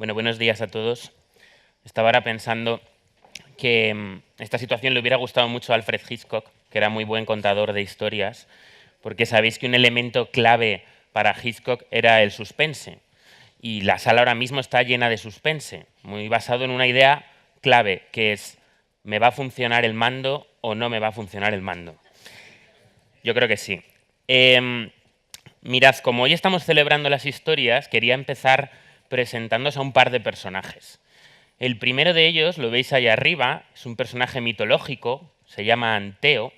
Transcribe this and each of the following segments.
Bueno, buenos días a todos. Estaba ahora pensando que esta situación le hubiera gustado mucho a Alfred Hitchcock, que era muy buen contador de historias, porque sabéis que un elemento clave para Hitchcock era el suspense. Y la sala ahora mismo está llena de suspense, muy basado en una idea clave, que es ¿me va a funcionar el mando o no me va a funcionar el mando? Yo creo que sí. Mirad, como hoy estamos celebrando las historias, quería empezar presentándoos a un par de personajes. El primero de ellos, lo veis ahí arriba, es un personaje mitológico, se llama Anteo,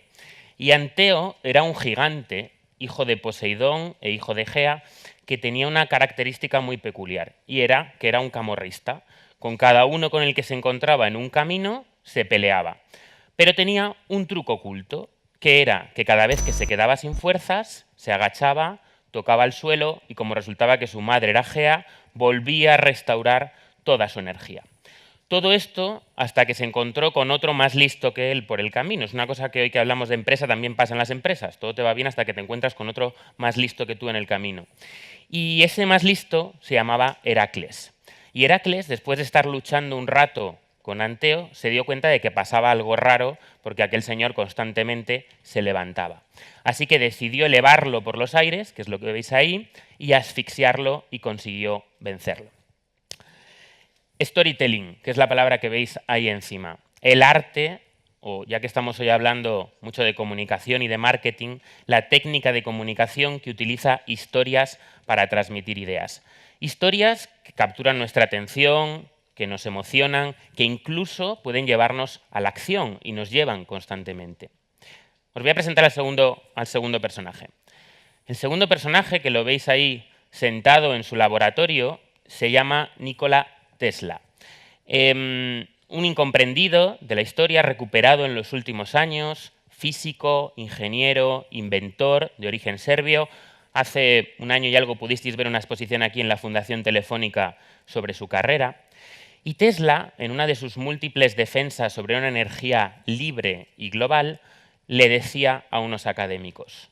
y Anteo era un gigante, hijo de Poseidón e hijo de Gea, que tenía una característica muy peculiar, y era que era un camorrista. Con cada uno con el que se encontraba en un camino, se peleaba. Pero tenía un truco oculto, que era que cada vez que se quedaba sin fuerzas, se agachaba, tocaba el suelo y como resultaba que su madre era Gea, volvía a restaurar toda su energía. Todo esto hasta que se encontró con otro más listo que él por el camino. Es una cosa que hoy que hablamos de empresa también pasa en las empresas. Todo te va bien hasta que te encuentras con otro más listo que tú en el camino. Y ese más listo se llamaba Heracles. Y Heracles, después de estar luchando un rato con Anteo, se dio cuenta de que pasaba algo raro porque aquel señor constantemente se levantaba. Así que decidió elevarlo por los aires, que es lo que veis ahí, y asfixiarlo y consiguió vencerlo. Storytelling, que es la palabra que veis ahí encima. El arte, o ya que estamos hoy hablando mucho de comunicación y de marketing, la técnica de comunicación que utiliza historias para transmitir ideas. Historias que capturan nuestra atención, que nos emocionan, que incluso pueden llevarnos a la acción y nos llevan constantemente. Os voy a presentar al segundo personaje. El segundo personaje, que lo veis ahí sentado en su laboratorio, se llama Nikola Tesla. Un incomprendido de la historia, recuperado en los últimos años, físico, ingeniero, inventor de origen serbio. Hace un año y algo pudisteis ver una exposición aquí en la Fundación Telefónica sobre su carrera. Y Tesla, en una de sus múltiples defensas sobre una energía libre y global, le decía a unos académicos: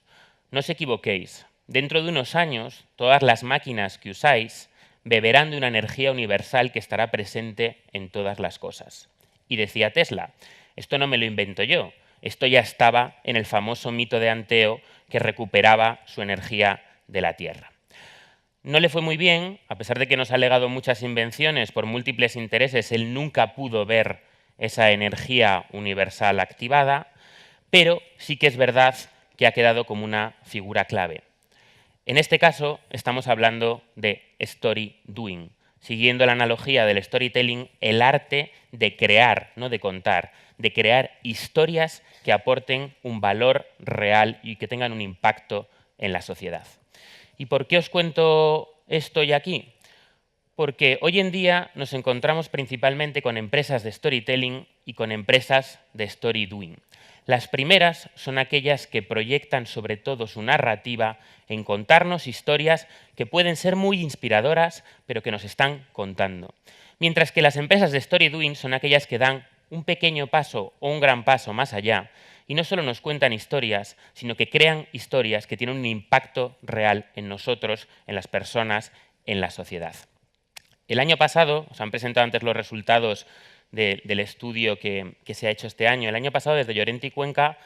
no os equivoquéis, dentro de unos años todas las máquinas que usáis beberán de una energía universal que estará presente en todas las cosas. Y decía Tesla: esto no me lo invento yo, esto ya estaba en el famoso mito de Anteo que recuperaba su energía de la Tierra. No le fue muy bien, a pesar de que nos ha legado muchas invenciones por múltiples intereses, él nunca pudo ver esa energía universal activada, pero sí que es verdad que ha quedado como una figura clave. En este caso estamos hablando de story doing, siguiendo la analogía del storytelling, el arte de crear, no de contar, de crear historias que aporten un valor real y que tengan un impacto en la sociedad. ¿Y por qué os cuento esto y aquí? Porque hoy en día nos encontramos principalmente con empresas de storytelling y con empresas de story doing. Las primeras son aquellas que proyectan sobre todo su narrativa en contarnos historias que pueden ser muy inspiradoras, pero que nos están contando. Mientras que las empresas de story doing son aquellas que dan un pequeño paso o un gran paso más allá y no solo nos cuentan historias, sino que crean historias que tienen un impacto real en nosotros, en las personas, en la sociedad. El año pasado, os han presentado antes los resultados del estudio que se ha hecho este año. El año pasado, desde Llorente y Cuenca,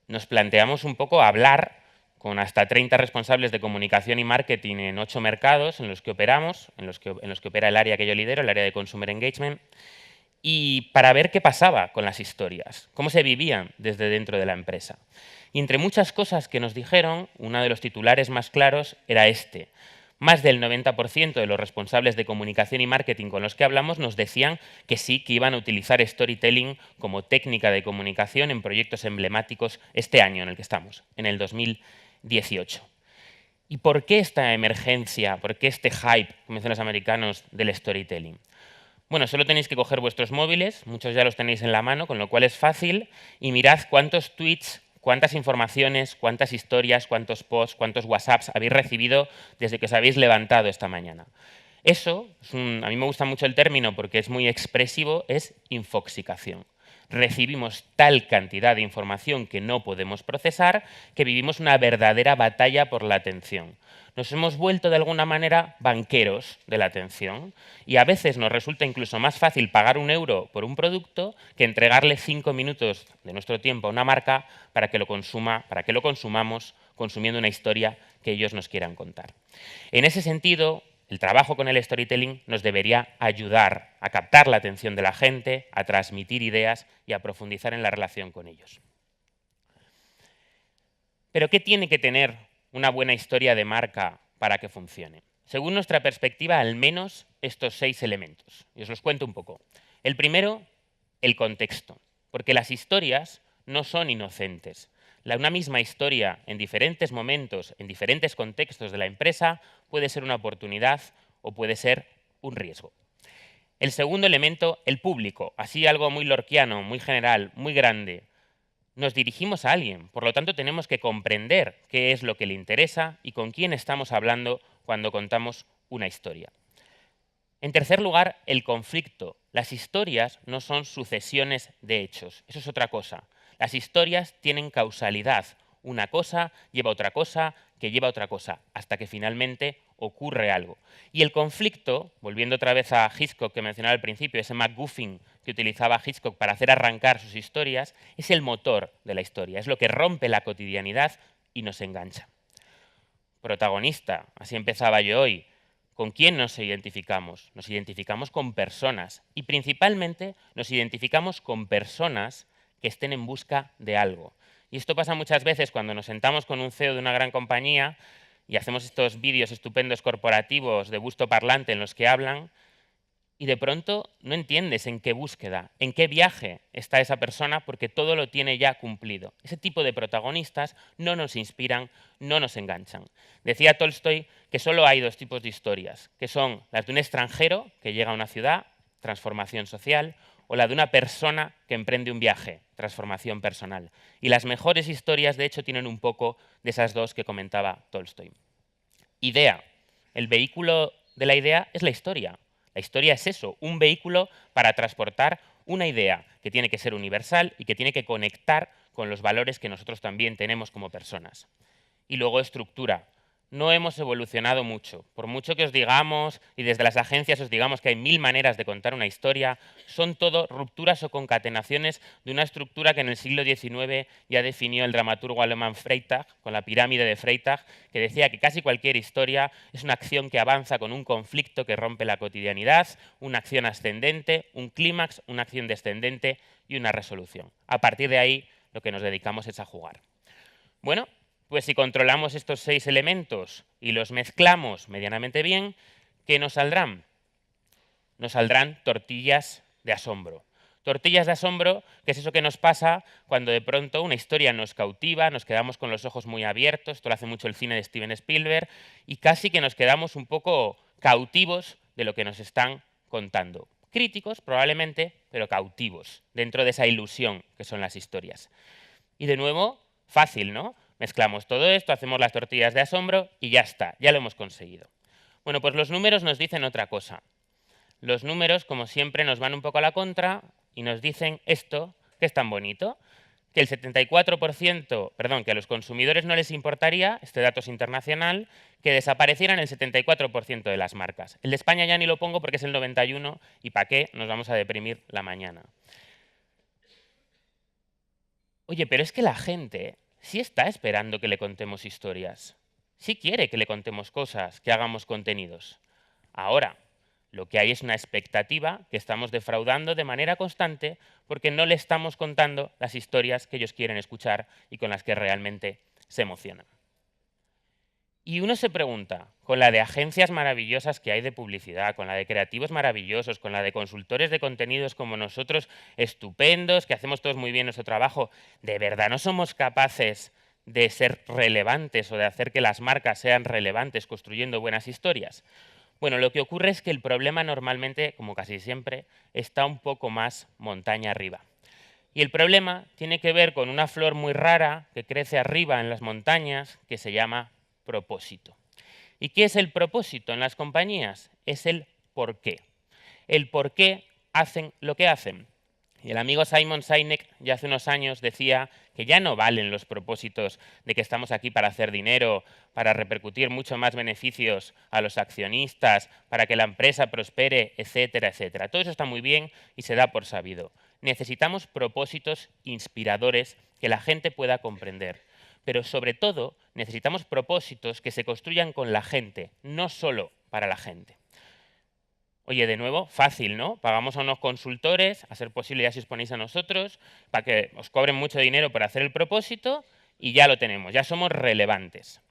nos planteamos un poco hablar con hasta 30 responsables de comunicación y marketing en 8 mercados en los que operamos, en los que opera el área que yo lidero, el área de Consumer Engagement, y para ver qué pasaba con las historias, cómo se vivían desde dentro de la empresa. Y entre muchas cosas que nos dijeron, uno de los titulares más claros era este: más del 90% de los responsables de comunicación y marketing con los que hablamos nos decían que sí, que iban a utilizar storytelling como técnica de comunicación en proyectos emblemáticos este año en el que estamos, en el 2018. ¿Y por qué esta emergencia, por qué este hype, como dicen los americanos, del storytelling? Bueno, solo tenéis que coger vuestros móviles, muchos ya los tenéis en la mano, con lo cual es fácil, y mirad cuántos tweets, cuántas informaciones, cuántas historias, cuántos posts, cuántos WhatsApps habéis recibido desde que os habéis levantado esta mañana. Eso, a mí me gusta mucho el término porque es muy expresivo, es infoxicación. recibimos tal cantidad de información que no podemos procesar que vivimos una verdadera batalla por la atención. Nos hemos vuelto de alguna manera banqueros de la atención y a veces nos resulta incluso más fácil pagar €1 por un producto que entregarle 5 minutos de nuestro tiempo a una marca para que lo consumamos consumiendo una historia que ellos nos quieran contar. En ese sentido, el trabajo con el storytelling nos debería ayudar a captar la atención de la gente, a transmitir ideas y a profundizar en la relación con ellos. Pero ¿qué tiene que tener una buena historia de marca para que funcione? Según nuestra perspectiva, al menos estos 6 elementos. Y os los cuento un poco. El primero, el contexto, porque las historias no son inocentes. Una misma historia en diferentes momentos, en diferentes contextos de la empresa, puede ser una oportunidad o puede ser un riesgo. El segundo elemento, el público, así algo muy lorquiano, muy general, muy grande. Nos dirigimos a alguien, por lo tanto tenemos que comprender qué es lo que le interesa y con quién estamos hablando cuando contamos una historia. En tercer lugar, el conflicto. Las historias no son sucesiones de hechos, eso es otra cosa. Las historias tienen causalidad. Una cosa lleva a otra cosa, que lleva a otra cosa, hasta que finalmente ocurre algo. Y el conflicto, volviendo otra vez a Hitchcock que mencionaba al principio, ese MacGuffin que utilizaba Hitchcock para hacer arrancar sus historias, es el motor de la historia, es lo que rompe la cotidianidad y nos engancha. Protagonista, así empezaba yo hoy. ¿Con quién nos identificamos? Nos identificamos con personas y principalmente nos identificamos con personas que estén en busca de algo. Y esto pasa muchas veces cuando nos sentamos con un CEO de una gran compañía y hacemos estos vídeos estupendos corporativos de busto parlante en los que hablan y de pronto no entiendes en qué búsqueda, en qué viaje está esa persona porque todo lo tiene ya cumplido. Ese tipo de protagonistas no nos inspiran, no nos enganchan. Decía Tolstoy que solo hay 2 tipos de historias, que son las de un extranjero que llega a una ciudad, transformación social, o la de una persona que emprende un viaje, transformación personal. Y las mejores historias, de hecho, tienen un poco de esas 2 que comentaba Tolstoy. Idea. El vehículo de la idea es la historia. La historia es eso, un vehículo para transportar una idea que tiene que ser universal y que tiene que conectar con los valores que nosotros también tenemos como personas. Y luego estructura. No hemos evolucionado mucho. Por mucho que os digamos y desde las agencias os digamos que hay 1000 maneras de contar una historia, son todo rupturas o concatenaciones de una estructura que en el siglo XIX ya definió el dramaturgo alemán Freytag, con la pirámide de Freytag, que decía que casi cualquier historia es una acción que avanza con un conflicto que rompe la cotidianidad, una acción ascendente, un clímax, una acción descendente y una resolución. A partir de ahí, lo que nos dedicamos es a jugar. Bueno, pues si controlamos estos 6 elementos y los mezclamos medianamente bien, ¿qué nos saldrán? Nos saldrán tortillas de asombro. Tortillas de asombro, que es eso que nos pasa cuando de pronto una historia nos cautiva, nos quedamos con los ojos muy abiertos, esto lo hace mucho el cine de Steven Spielberg, y casi que nos quedamos un poco cautivos de lo que nos están contando. Críticos, probablemente, pero cautivos, dentro de esa ilusión que son las historias. Y de nuevo, fácil, ¿no? Mezclamos todo esto, hacemos las tortillas de asombro y ya está, ya lo hemos conseguido. Bueno, pues los números nos dicen otra cosa. Los números, como siempre, nos van un poco a la contra y nos dicen esto, que es tan bonito, que el 74%, perdón, que a los consumidores no les importaría, este dato es internacional, que desaparecieran el 74% de las marcas. El de España ya ni lo pongo porque es el 91% y ¿para qué nos vamos a deprimir la mañana? Oye, pero es que la gente sí está esperando que le contemos historias. Sí quiere que le contemos cosas, que hagamos contenidos. Ahora, lo que hay es una expectativa que estamos defraudando de manera constante porque no le estamos contando las historias que ellos quieren escuchar y con las que realmente se emocionan. Y uno se pregunta, con la de agencias maravillosas que hay de publicidad, con la de creativos maravillosos, con la de consultores de contenidos como nosotros, estupendos, que hacemos todos muy bien nuestro trabajo, ¿de verdad no somos capaces de ser relevantes o de hacer que las marcas sean relevantes construyendo buenas historias? Bueno, lo que ocurre es que el problema normalmente, como casi siempre, está un poco más montaña arriba. Y el problema tiene que ver con una flor muy rara que crece arriba en las montañas que se llama propósito. ¿Y qué es el propósito en las compañías? Es el por qué. El por qué hacen lo que hacen. Y el amigo Simon Sinek ya hace unos años decía que ya no valen los propósitos de que estamos aquí para hacer dinero, para repercutir mucho más beneficios a los accionistas, para que la empresa prospere, etcétera, etcétera. Todo eso está muy bien y se da por sabido. Necesitamos propósitos inspiradores que la gente pueda comprender. Pero sobre todo necesitamos propósitos que se construyan con la gente, no solo para la gente. Oye, de nuevo, fácil, ¿no? Pagamos a unos consultores, a ser posible ya si os ponéis a nosotros, para que os cobren mucho dinero por hacer el propósito y ya lo tenemos, ya somos relevantes.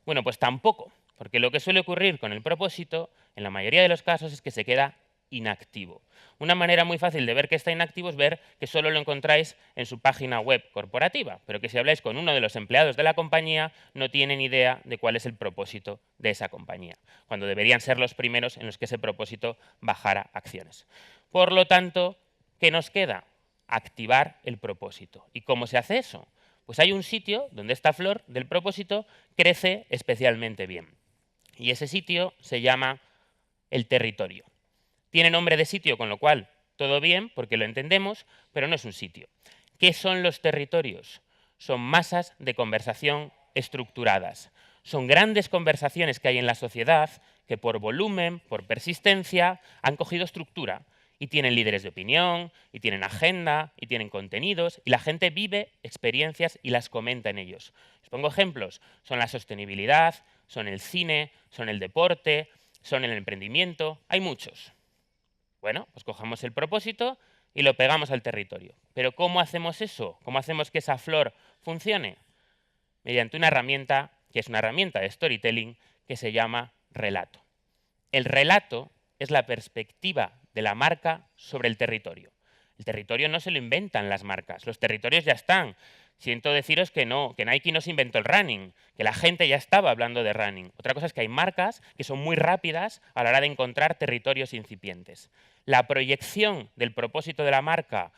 Bueno, pues tampoco, porque lo que suele ocurrir con el propósito, en la mayoría de los casos, es que se queda inactivo. Una manera muy fácil de ver que está inactivo es ver que solo lo encontráis en su página web corporativa, pero que si habláis con uno de los empleados de la compañía no tienen idea de cuál es el propósito de esa compañía, cuando deberían ser los primeros en los que ese propósito bajara acciones. Por lo tanto, ¿qué nos queda? Activar el propósito. ¿Y cómo se hace eso? Pues hay un sitio donde esta flor del propósito crece especialmente bien. Y ese sitio se llama el territorio. Tiene nombre de sitio, con lo cual todo bien, porque lo entendemos, pero no es un sitio. ¿Qué son los territorios? Son masas de conversación estructuradas. Son grandes conversaciones que hay en la sociedad que por volumen, por persistencia, han cogido estructura y tienen líderes de opinión, y tienen agenda, y tienen contenidos, y la gente vive experiencias y las comenta en ellos. Os pongo ejemplos. Son la sostenibilidad, son el cine, son el deporte, son el emprendimiento. Hay muchos. Bueno, pues cojamos el propósito y lo pegamos al territorio. Pero ¿cómo hacemos eso? ¿Cómo hacemos que esa flor funcione? Mediante una herramienta que es una herramienta de storytelling que se llama relato. El relato es la perspectiva de la marca sobre el territorio. El territorio no se lo inventan las marcas, los territorios ya están. Siento deciros que no, que Nike no se inventó el running, que la gente ya estaba hablando de running. Otra cosa es que hay marcas que son muy rápidas a la hora de encontrar territorios incipientes. La proyección del propósito de la marca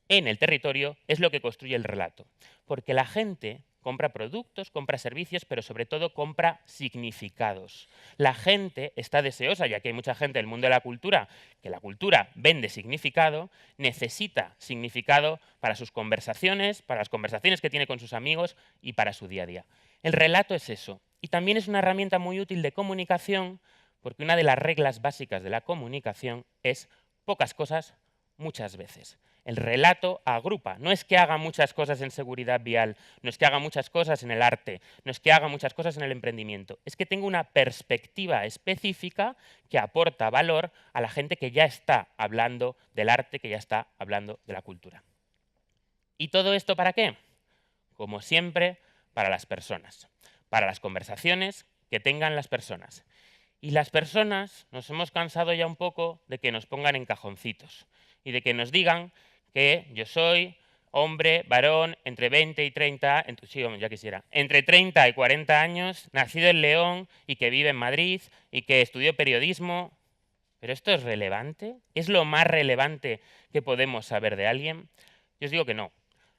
en el territorio es lo que construye el relato, porque la gente compra productos, compra servicios, pero sobre todo compra significados. La gente está deseosa, ya que hay mucha gente del mundo de la cultura, que la cultura vende significado, necesita significado para sus conversaciones, para las conversaciones que tiene con sus amigos y para su día a día. El relato es eso. Y también es una herramienta muy útil de comunicación, porque una de las reglas básicas de la comunicación es pocas cosas, muchas veces. El relato agrupa, no es que haga muchas cosas en seguridad vial, no es que haga muchas cosas en el arte, no es que haga muchas cosas en el emprendimiento, es que tenga una perspectiva específica que aporta valor a la gente que ya está hablando del arte, que ya está hablando de la cultura. ¿Y todo esto para qué? Como siempre, para las personas, para las conversaciones que tengan las personas. Y las personas nos hemos cansado ya un poco de que nos pongan en cajoncitos y de que nos digan que yo soy hombre, varón, entre 20 y 30, sí, ya quisiera, entre 30 y 40 años, nacido en León y que vive en Madrid y que estudió periodismo. ¿Pero esto es relevante? ¿Es lo más relevante que podemos saber de alguien? Yo os digo que no.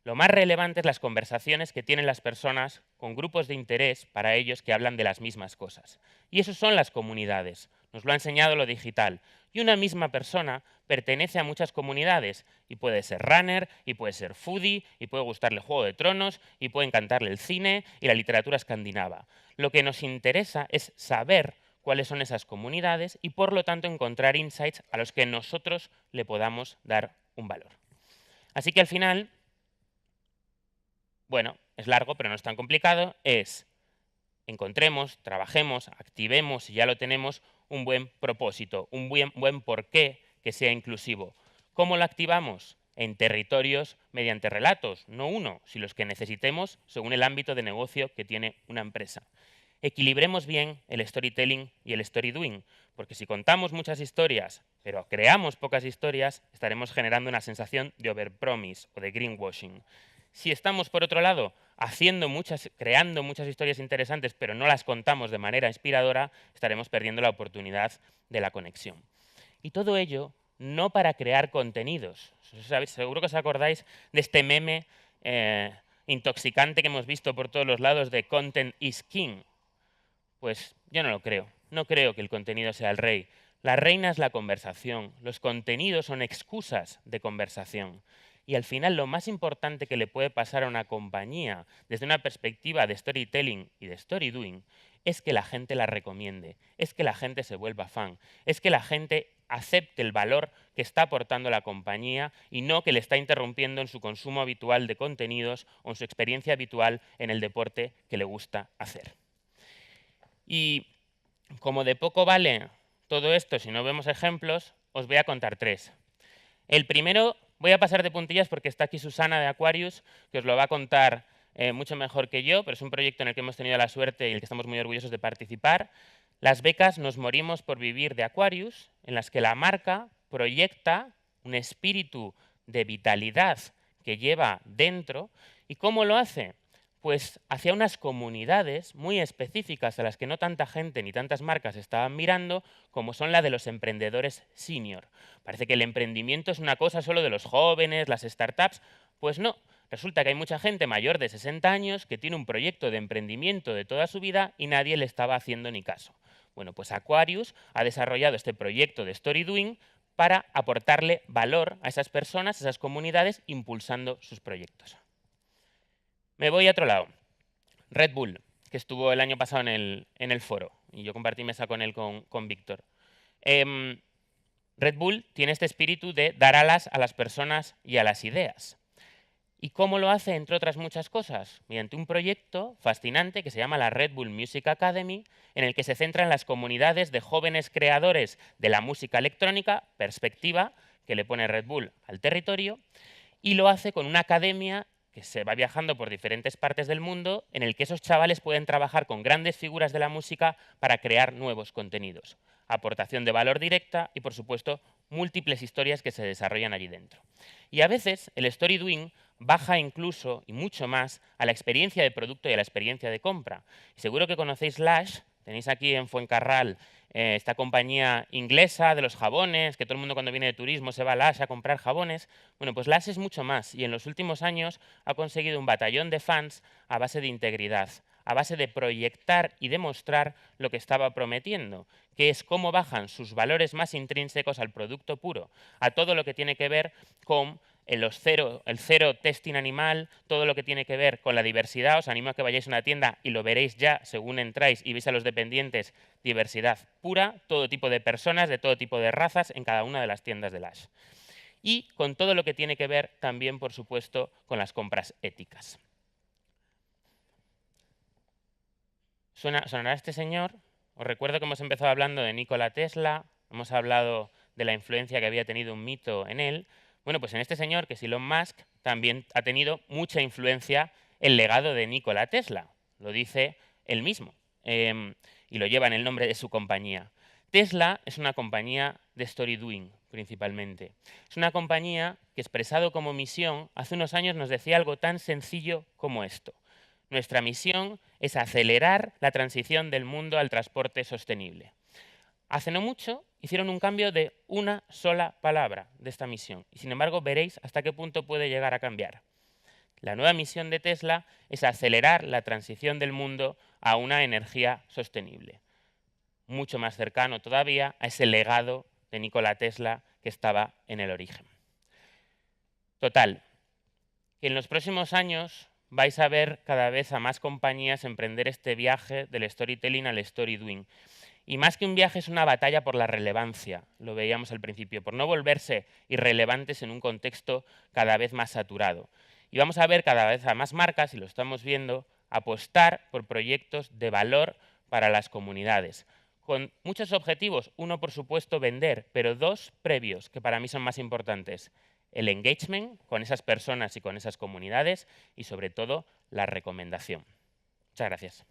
Lo más relevante es las conversaciones que tienen las personas con grupos de interés para ellos que hablan de las mismas cosas. Y eso son las comunidades. Nos lo ha enseñado lo digital. Y una misma persona pertenece a muchas comunidades y puede ser runner, y puede ser foodie, y puede gustarle Juego de Tronos, y puede encantarle el cine y la literatura escandinava. Lo que nos interesa es saber cuáles son esas comunidades y por lo tanto encontrar insights a los que nosotros le podamos dar un valor. Así que al final, bueno, es largo pero no es tan complicado, es encontremos, trabajemos, activemos, si ya lo tenemos, un buen propósito, un buen porqué que sea inclusivo. ¿Cómo lo activamos? En territorios mediante relatos, no uno, sino los que necesitemos según el ámbito de negocio que tiene una empresa. Equilibremos bien el storytelling y el story doing, porque si contamos muchas historias, pero creamos pocas historias, estaremos generando una sensación de overpromise o de greenwashing. Si estamos, por otro lado, creando muchas historias interesantes, pero no las contamos de manera inspiradora, estaremos perdiendo la oportunidad de la conexión. Y todo ello no para crear contenidos. Seguro que os acordáis de este meme intoxicante que hemos visto por todos los lados de content is king. Pues yo no lo creo. No creo que el contenido sea el rey. La reina es la conversación, los contenidos son excusas de conversación. Y al final lo más importante que le puede pasar a una compañía desde una perspectiva de storytelling y de story doing es que la gente la recomiende, es que la gente se vuelva fan, es que la gente acepte el valor que está aportando la compañía y no que le está interrumpiendo en su consumo habitual de contenidos o en su experiencia habitual en el deporte que le gusta hacer. Y como de poco vale todo esto si no vemos ejemplos, os voy a contar 3. El primero, voy a pasar de puntillas porque está aquí Susana de Aquarius, que os lo va a contar mucho mejor que yo, pero es un proyecto en el que hemos tenido la suerte y el que estamos muy orgullosos de participar. Las becas Nos morimos por vivir de Aquarius, en las que la marca proyecta un espíritu de vitalidad que lleva dentro. ¿Y cómo lo hace? Pues hacia unas comunidades muy específicas a las que no tanta gente ni tantas marcas estaban mirando, como son la de los emprendedores senior. Parece que el emprendimiento es una cosa solo de los jóvenes, las startups. Pues no, resulta que hay mucha gente mayor de 60 años que tiene un proyecto de emprendimiento de toda su vida y nadie le estaba haciendo ni caso. Bueno, pues Aquarius ha desarrollado este proyecto de Story Doing para aportarle valor a esas personas, a esas comunidades, impulsando sus proyectos. Me voy a otro lado. Red Bull, que estuvo el año pasado en el foro, y yo compartí mesa con él, con Víctor. Red Bull tiene este espíritu de dar alas a las personas y a las ideas. ¿Y cómo lo hace, entre otras muchas cosas? Mediante un proyecto fascinante que se llama la Red Bull Music Academy, en el que se centra en las comunidades de jóvenes creadores de la música electrónica, perspectiva, que le pone Red Bull al territorio, y lo hace con una academia que se va viajando por diferentes partes del mundo, en el que esos chavales pueden trabajar con grandes figuras de la música para crear nuevos contenidos. Aportación de valor directa y, por supuesto, múltiples historias que se desarrollan allí dentro. Y a veces el story doing baja incluso, y mucho más, a la experiencia de producto y a la experiencia de compra. Seguro que conocéis Lush, tenéis aquí en Fuencarral esta compañía inglesa de los jabones, que todo el mundo cuando viene de turismo se va a Lush a comprar jabones. Bueno, pues Lush es mucho más y en los últimos años ha conseguido un batallón de fans a base de integridad, a base de proyectar y demostrar lo que estaba prometiendo, que es cómo bajan sus valores más intrínsecos al producto puro, a todo lo que tiene que ver con el cero testing animal, todo lo que tiene que ver con la diversidad. Os animo a que vayáis a una tienda y lo veréis ya según entráis y veis a los dependientes, diversidad pura, todo tipo de personas, de todo tipo de razas en cada una de las tiendas de Lush. Y con todo lo que tiene que ver también, por supuesto, con las compras éticas. ¿Sonará este señor? Os recuerdo que hemos empezado hablando de Nikola Tesla, hemos hablado de la influencia que había tenido un mito en él. Bueno, pues en este señor, que es Elon Musk, también ha tenido mucha influencia el legado de Nikola Tesla. Lo dice él mismo y lo lleva en el nombre de su compañía. Tesla es una compañía de story doing, principalmente. Es una compañía que, expresado como misión, hace unos años nos decía algo tan sencillo como esto. Nuestra misión es acelerar la transición del mundo al transporte sostenible. Hace no mucho hicieron un cambio de una sola palabra de esta misión y sin embargo veréis hasta qué punto puede llegar a cambiar. La nueva misión de Tesla es acelerar la transición del mundo a una energía sostenible, mucho más cercano todavía a ese legado de Nikola Tesla que estaba en el origen. Total, que en los próximos años vais a ver cada vez a más compañías emprender este viaje del storytelling al story doing. Y más que un viaje es una batalla por la relevancia, lo veíamos al principio, por no volverse irrelevantes en un contexto cada vez más saturado. Y vamos a ver cada vez a más marcas, y lo estamos viendo, apostar por proyectos de valor para las comunidades, con muchos objetivos. Uno, por supuesto, vender, pero 2 previos, que para mí son más importantes. El engagement con esas personas y con esas comunidades y, sobre todo, la recomendación. Muchas gracias.